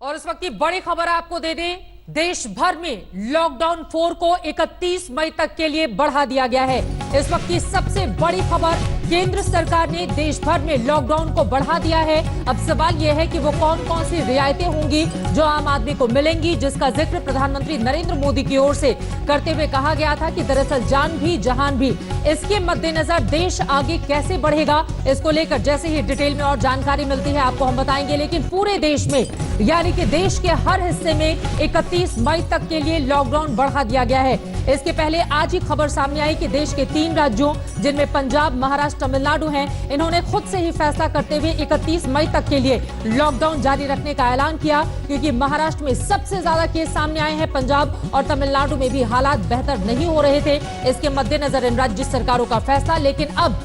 और इस वक्त की बड़ी खबर आपको दे दें, देश भर में लॉकडाउन 4 को 31 मई तक के लिए बढ़ा दिया गया है। इस वक्त की सबसे बड़ी खबर, केंद्र सरकार ने देश भर में लॉकडाउन को बढ़ा दिया है। अब सवाल यह है कि वो कौन कौन सी रियायतें होंगी जो आम आदमी को मिलेंगी, जिसका जिक्र प्रधानमंत्री नरेंद्र मोदी की ओर से करते हुए कहा गया था कि दरअसल जान भी जहान भी। इसके मद्देनजर देश आगे कैसे बढ़ेगा, इसको लेकर जैसे ही डिटेल में और जानकारी मिलती है आपको हम बताएंगे। लेकिन पूरे देश में, यानी कि देश के हर हिस्से में 31 मई तक के लिए लॉकडाउन बढ़ा दिया गया है। इसके पहले आज ही खबर सामने आई कि देश के 3 राज्यों, जिनमें पंजाब, महाराष्ट्र, तमिलनाडु हैं, इन्होंने खुद से ही फैसला करते हुए 31 मई तक के लिए लॉकडाउन जारी रखने का ऐलान किया, क्योंकि महाराष्ट्र में सबसे ज्यादा केस सामने आए हैं। पंजाब और तमिलनाडु में भी हालात बेहतर नहीं हो रहे थे। इसके मद्देनजर इन राज्य सरकारों का फैसला, लेकिन अब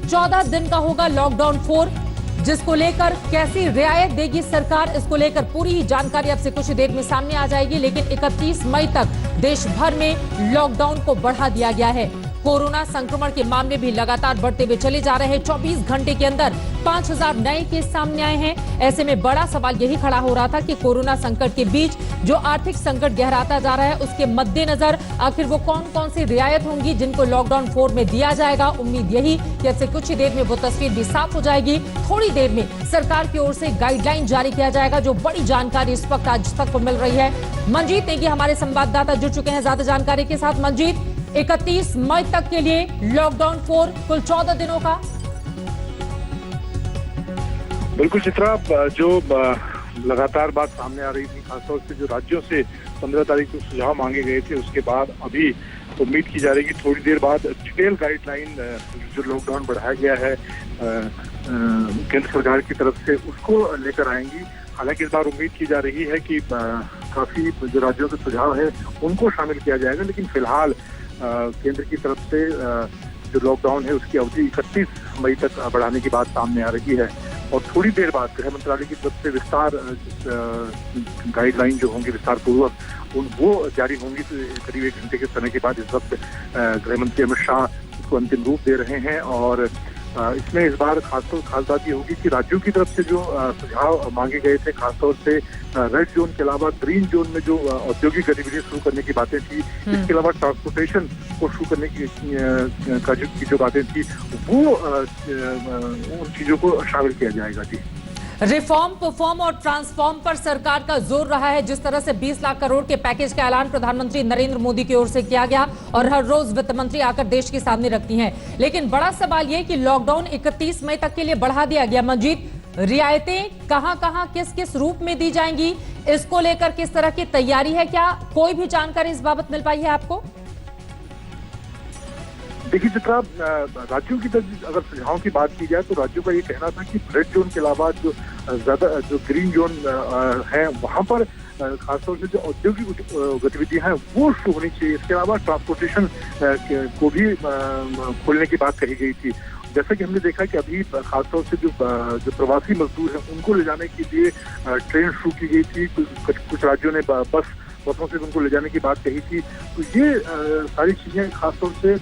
14 दिन का होगा लॉकडाउन 4, जिसको लेकर कैसी रियायत देगी सरकार, इसको लेकर पूरी ही जानकारी अब से कुछ देर में सामने आ जाएगी। लेकिन 31 मई तक देश भर में लॉकडाउन को बढ़ा दिया गया है। कोरोना संक्रमण के मामले भी लगातार बढ़ते हुए चले जा रहे हैं। 24 घंटे के अंदर 5000 नए केस सामने आए हैं। ऐसे में बड़ा सवाल यही खड़ा हो रहा था कि कोरोना संकट के बीच जो आर्थिक संकट गहराता जा रहा है, उसके मद्देनजर आखिर वो कौन कौन सी रियायत होंगी जिनको लॉकडाउन 4 में दिया जाएगा। उम्मीद यही कि अब से कुछ ही देर में वो तस्वीर भी साफ हो जाएगी। थोड़ी देर में सरकार की ओर से गाइडलाइन जारी किया जाएगा। जो बड़ी जानकारी इस वक्त आज तक को मिल रही है, मनजीत नेगी हमारे संवाददाता जुड़ चुके हैं ज्यादा जानकारी के साथ। मनजीत, 31 मई तक के लिए लॉकडाउन 4, कुल 14 दिनों का। बिल्कुल चित्रा, जो लगातार बात सामने आ रही थी, खासतौर से जो राज्यों से 15 तारीख को सुझाव मांगे गए थे, उसके बाद अभी उम्मीद की जा रही है कि थोड़ी देर बाद डिटेल गाइडलाइन जो लॉकडाउन बढ़ाया गया है केंद्र सरकार की तरफ से, उसको लेकर आएंगी। हालांकि इस बार उम्मीद की जा रही है कि काफी जो राज्यों के सुझाव है उनको शामिल किया जाएगा, लेकिन फिलहाल केंद्र की तरफ से जो लॉकडाउन है उसकी अवधि 31 मई तक बढ़ाने की बात सामने आ रही है। और थोड़ी देर बाद गृह मंत्रालय की तरफ से विस्तार गाइडलाइन जो होंगी विस्तार पूर्वक वो जारी होंगी। करीब 1 घंटे के समय के बाद इस वक्त गृह मंत्री अमित शाह उसको अंतिम रूप दे रहे हैं। और इसमें इस बार खास बात ये होगी कि राज्यों की तरफ से जो सुझाव मांगे गए थे, खासतौर से रेड जोन के अलावा ग्रीन जोन में जो औद्योगिक गतिविधियां शुरू करने की बातें थी, इसके अलावा ट्रांसपोर्टेशन को शुरू करने की जो बातें थी, वो उन चीजों को शामिल किया जाएगा। जी, रिफॉर्म, परफॉर्म और ट्रांसफॉर्म पर सरकार का जोर रहा है। जिस तरह से 20 लाख करोड़ के पैकेज का ऐलान प्रधानमंत्री नरेंद्र मोदी की ओर से किया गया और हर रोज वित्त मंत्री आकर देश के सामने रखती हैं। लेकिन बड़ा सवाल यह कि लॉकडाउन 31 मई तक के लिए बढ़ा दिया गया। मंजीत, रियायतें कहां-कहां, किस किस रूप में दी जाएंगी, इसको लेकर किस तरह की तैयारी है? क्या कोई भी जानकारी इस बाबत मिल पाई है आपको? देखिए चित्रा, राज्यों की तरफ अगर सुझावों की बात की जाए तो राज्यों का ये कहना था कि रेड जोन के अलावा जो ज्यादा जो ग्रीन जोन है वहां पर खासतौर से जो औद्योगिक गतिविधियां हैं वो शुरू होनी चाहिए। इसके अलावा ट्रांसपोर्टेशन को भी खोलने की बात कही गई थी। जैसा कि हमने देखा कि अभी खासतौर से जो प्रवासी मजदूर हैं उनको ले जाने के लिए ट्रेन शुरू की गई थी। कुछ राज्यों ने बसों से उनको ले जाने की बात कही थी। तो ये सारी चीजें खासतौर से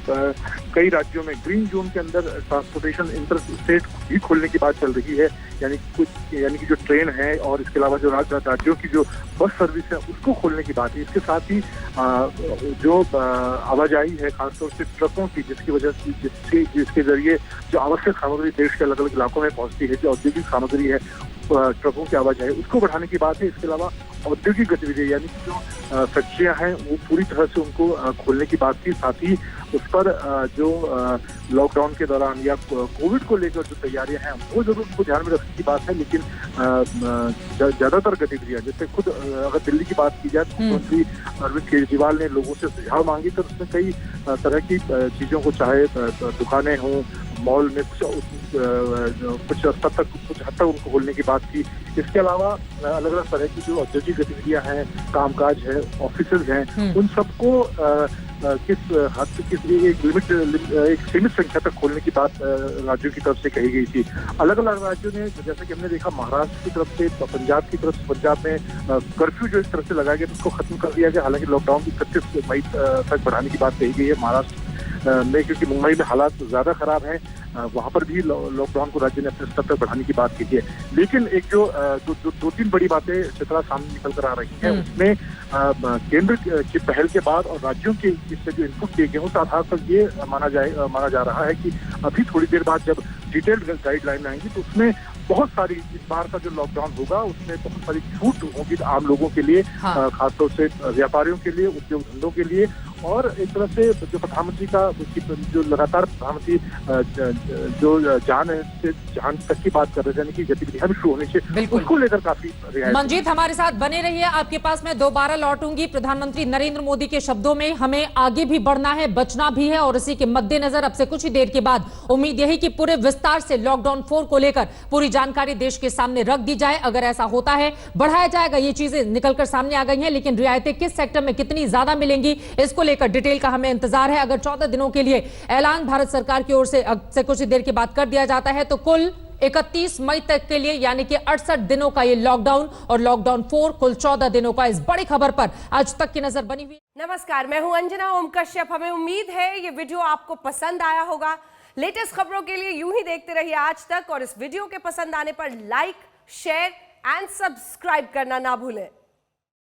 कई राज्यों में ग्रीन जोन के अंदर ट्रांसपोर्टेशन इंटर स्टेट भी खोलने की बात चल रही है, यानी कि जो ट्रेन है और इसके अलावा जो राज्यों की जो बस सर्विस है उसको खोलने की बात है। इसके साथ ही जो आवाजाही है खासतौर से ट्रकों की, जिसके जरिए जो आवश्यक सामग्री देश के अलग अलग इलाकों में पहुंचती है, जो औद्योगिक सामग्री है, ट्रकों की आवाजाही, उसको बढ़ाने की बात है। इसके अलावा औद्योगिक गतिविधियां, यानी कि जो फैक्ट्रियां हैं वो पूरी तरह से उनको खोलने की बात थी। साथ ही उस पर जो लॉकडाउन के दौरान या कोविड को लेकर जो तैयारियां हैं वो जरूर उनको ध्यान में रखने की बात है। लेकिन ज्यादातर गतिविधियां, जैसे खुद अगर दिल्ली की बात की जाए तो मुख्यमंत्री अरविंद केजरीवाल ने लोगों से सुझाव मांगी, तो उसमें कई तरह की चीजों को, चाहे दुकानें हों, मॉल में कुछ हद तक उनको खोलने की बात की। इसके अलावा अलग अलग तरह की जो औद्योगिक गतिविधियां हैं, कामकाज है, ऑफिसेज हैं, उन सबको किस हद तक एक सीमित संख्या तक खोलने की बात राज्यों की तरफ से कही गई थी। अलग अलग राज्यों ने, जैसे कि हमने देखा महाराष्ट्र की तरफ से, पंजाब की तरफ से, पंजाब में कर्फ्यू जो इस तरफ से लगाया गया उसको खत्म कर दिया गया। हालांकि लॉकडाउन 31 मई तक बढ़ाने की बात कही गई है। महाराष्ट्र में, क्योंकि मुंबई में हालात ज्यादा खराब हैं, वहां पर भी लॉकडाउन को राज्य ने अपने स्तर पर बढ़ाने की बात की है। लेकिन एक जो दो तीन बड़ी बातें चित्रा सामने निकल कर आ रही हैं, उसमें केंद्र की पहल के बाद और राज्यों के इससे जो इनपुट दिए गए, उस आधार पर ये माना जा रहा है कि अभी थोड़ी देर बाद जब डिटेल्ड गाइडलाइन आएंगी तो उसमें बहुत सारी, इस बार का जो लॉकडाउन होगा उसमें बहुत सारी छूट होगी आम लोगों के लिए, खासतौर से व्यापारियों के लिए, उद्योग धंधों के लिए। और एक तरह से जो प्रधानमंत्री का जो लगातार प्रधानमंत्री जो जान तक की बात कर रहे थे, यानी कि गतिविधियां भी शुरू होने से, उसको लेकर काफी रियायत। मंजीत हमारे साथ बने रहिए, आपके पास मैं दोबारा लौटूंगी। प्रधानमंत्री नरेंद्र मोदी के शब्दों में हमें आगे भी बढ़ना है, बचना भी है, और इसी के मद्देनजर अब से कुछ ही देर के बाद उम्मीद यही कि पूरे विस्तार से लॉकडाउन 4 को लेकर पूरी जानकारी देश के सामने रख दी जाए। अगर ऐसा होता है, बढ़ाया जाएगा, ये चीजें निकलकर सामने आ गई हैं, लेकिन रियायतें किस सेक्टर में कितनी ज्यादा मिलेंगी, इसको लेकर डिटेल का हमें इंतजार है। अगर 14 दिनों के लिए ऐलान भारत सरकार की ओर से कुछ ही देर के बाद कर दिया जाता है, तो कुल 31 मई तक के लिए, यानी कि 68 दिनों का ये लॉकडाउन, और लॉकडाउन 4 कुल 14 दिनों का। इस बड़ी खबर पर आज तक की नजर बनी हुई। नमस्कार, मैं हूं अंजना ओम कश्यप। हमें उम्मीद है ये वीडियो आपको पसंद आया होगा। लेटेस्ट खबरों के लिए यूं ही देखते रहिए आज तक, और इस वीडियो के पसंद आने पर लाइक, शेयर एंड सब्सक्राइब करना ना भूलें।